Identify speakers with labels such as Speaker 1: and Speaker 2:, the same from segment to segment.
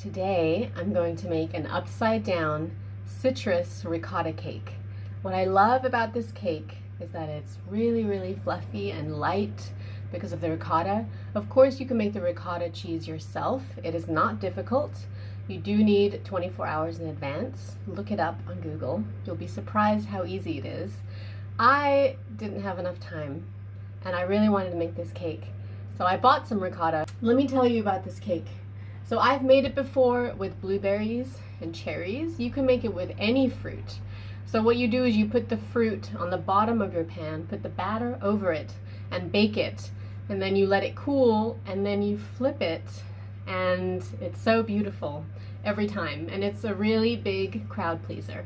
Speaker 1: Today I'm going to make an upside down citrus-ricotta cake. What I love about this cake is that it's really fluffy and light because of the ricotta. Of course, you can make the ricotta cheese yourself. It is not difficult. You do need 24 hours in advance. Look it up on Google. You'll be surprised how easy it is. I didn't have enough time and I really wanted to make this cake. So I bought some ricotta. Let me tell you about this cake. So I've made it before with blueberries and cherries. You can make it with any fruit. So what you do is you put the fruit on the bottom of your pan, put the batter over it and bake it. And then you let it cool and then you flip it and it's so beautiful every time. And it's a really big crowd pleaser.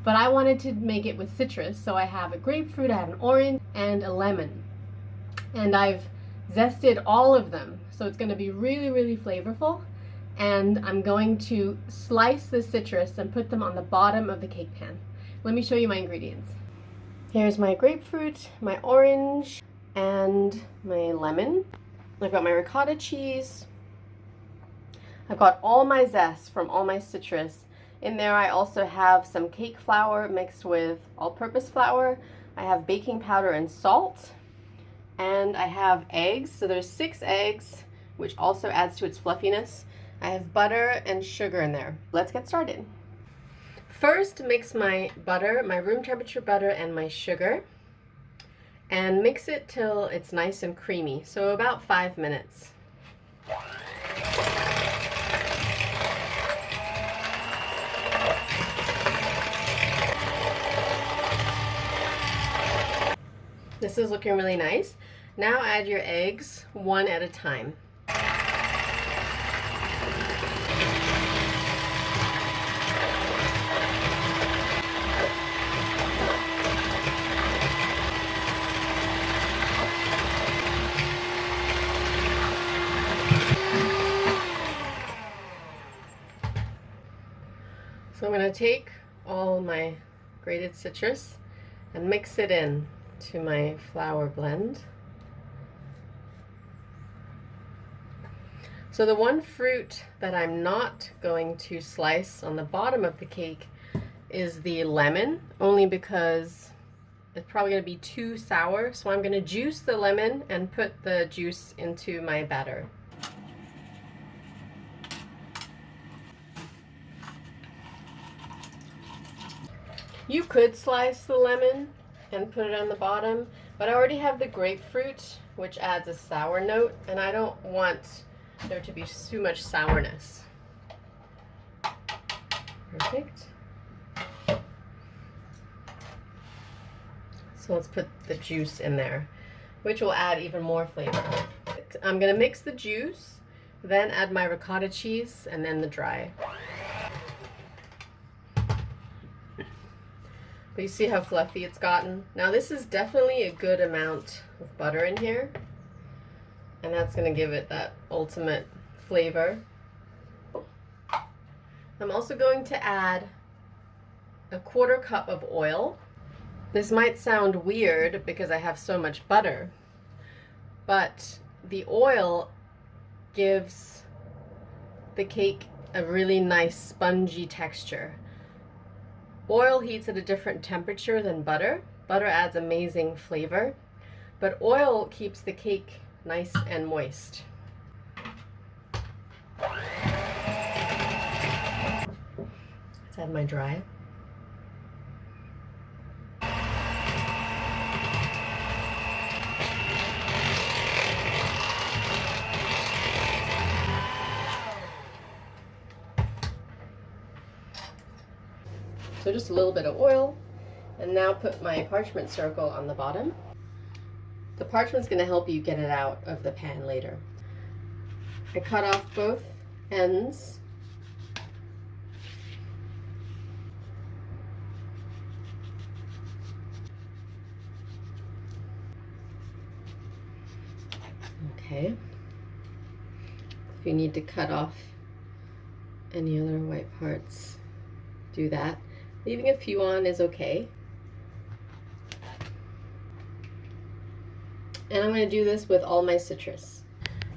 Speaker 1: But I wanted to make it with citrus, so I have a grapefruit, I have an orange, and a lemon. And I've zested all of them, so it's going to be really flavorful. And I'm going to slice the citrus and put them on the bottom of the cake pan. Let me show you my ingredients. Here's my grapefruit, my orange, and my lemon. I've got my ricotta cheese. I've got all my zest from all my citrus. In there I also have some cake flour mixed with all-purpose flour. I have baking powder and salt. And I have eggs. So there's 6 eggs, which also adds to its fluffiness. I have butter and sugar in there. Let's get started. First, mix my butter, my room temperature butter, and my sugar. And mix it till it's nice and creamy. So about 5 minutes. This is looking really nice. Now add your eggs one at a time. So I'm going to take all my grated citrus and mix it in to my flour blend. So the one fruit that I'm not going to slice on the bottom of the cake is the lemon, only because it's probably going to be too sour. So I'm going to juice the lemon and put the juice into my batter. You could slice the lemon and put it on the bottom, but I already have the grapefruit, which adds a sour note, and I don't want there to be too much sourness. Perfect. So let's put the juice in there, which will add even more flavor. I'm going to mix the juice, then add my ricotta cheese, and then the dry. But you see how fluffy it's gotten? Now this is definitely a good amount of butter in here. And that's going to give it that ultimate flavor. I'm also going to add a 1/4 cup of oil. This might sound weird because I have so much butter, but the oil gives the cake a really nice spongy texture. Oil heats at a different temperature than butter. Butter adds amazing flavor, but oil keeps the cake nice and moist. Let's add my dry. So just a little bit of oil, and now put my parchment circle on the bottom. The parchment's going to help you get it out of the pan later. I cut off both ends. Okay. If you need to cut off any other white parts, do that. Leaving a few on is okay. And I'm going to do this with all my citrus.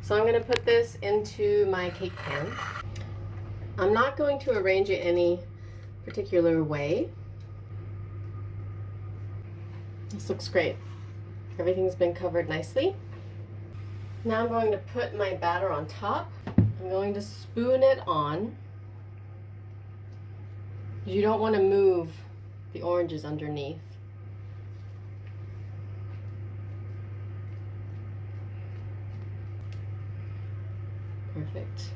Speaker 1: So I'm going to put this into my cake pan. I'm not going to arrange it any particular way. This looks great. Everything's been covered nicely. Now I'm going to put my batter on top. I'm going to spoon it on. You don't want to move the oranges underneath. Perfect.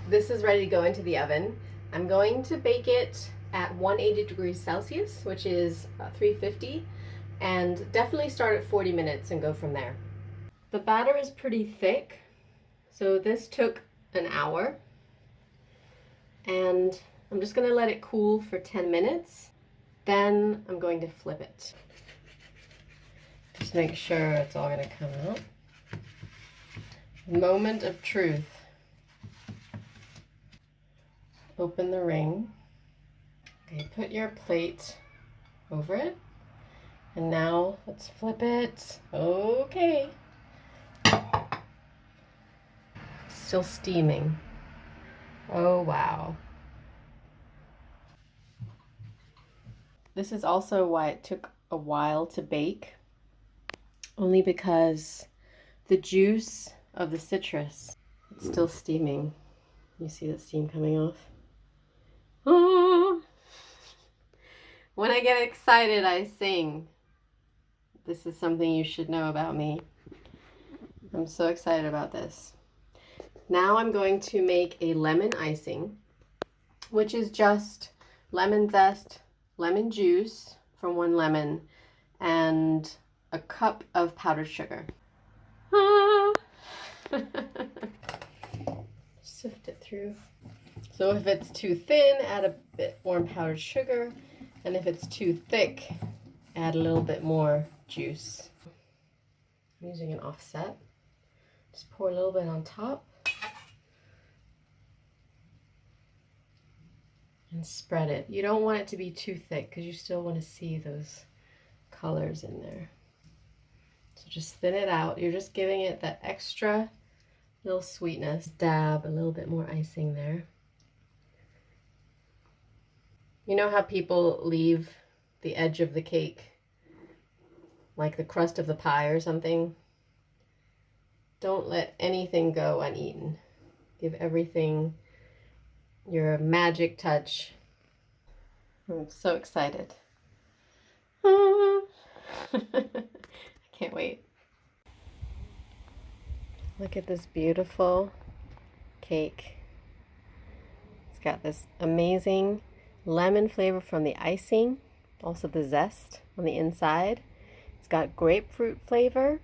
Speaker 1: This is ready to go into the oven. I'm going to bake it at 180 degrees Celsius, which is 350, and definitely start at 40 minutes and go from there. The batter is pretty thick, so this took an hour, and I'm just going to let it cool for 10 minutes. Then I'm going to flip it. Just make sure it's all going to come out. Moment of truth. Open the ring. Okay, put your plate over it. And now let's flip it. Okay. Still steaming. Oh, wow. This is also why it took a while to bake. Only because the juice of the citrus, it's still steaming. You see the steam coming off? Oh. When I get excited, I sing. This is something you should know about me. I'm so excited about this. Now I'm going to make a lemon icing, which is just lemon zest, lemon juice from 1 lemon, and a cup of powdered sugar. Sift it through. So if it's too thin, add a bit more powdered sugar, and if it's too thick, add a little bit more juice. I'm using an offset. Just pour a little bit on top and spread it. You don't want it to be too thick because you still want to see those colors in there. So just thin it out. You're just giving it that extra little sweetness. Dab a little bit more icing there. You know how people leave the edge of the cake, like the crust of the pie or something? Don't let anything go uneaten. Give everything your magic touch. I'm so excited. I can't wait. Look at this beautiful cake. It's got this amazing lemon flavor from the icing, also the zest on the inside. It's got grapefruit flavor,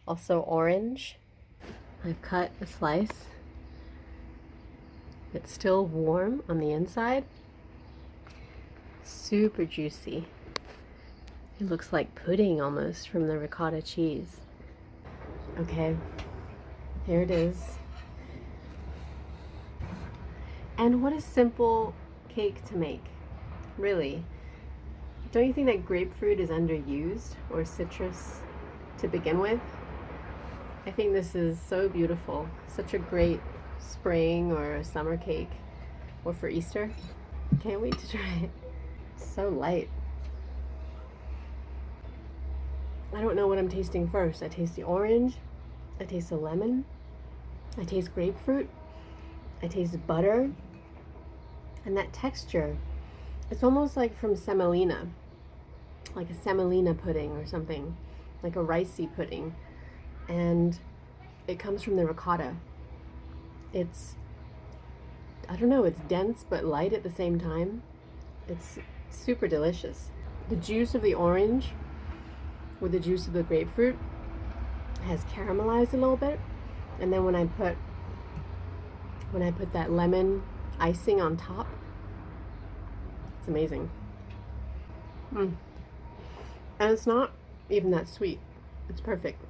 Speaker 1: also orange. I've cut a slice. It's still warm on the inside. Super juicy. It looks like pudding almost from the ricotta cheese. Okay, here it is. And what a simple cake to make, really. Don't you think that grapefruit is underused, or citrus to begin with? I think this is so beautiful. Such a great spring or summer cake, or for Easter. Can't wait to try it. So light. I don't know what I'm tasting first. I taste the orange, I taste the lemon, I taste grapefruit, I taste butter, and that texture. It's almost like from semolina, like a semolina pudding or something, like a ricey pudding. And it comes from the ricotta. It's, I don't know, it's dense but light at the same time. It's super delicious. The juice of the orange with the juice of the grapefruit has caramelized a little bit, and then when I put that lemon icing on top, it's amazing. And it's not even that sweet. It's perfect.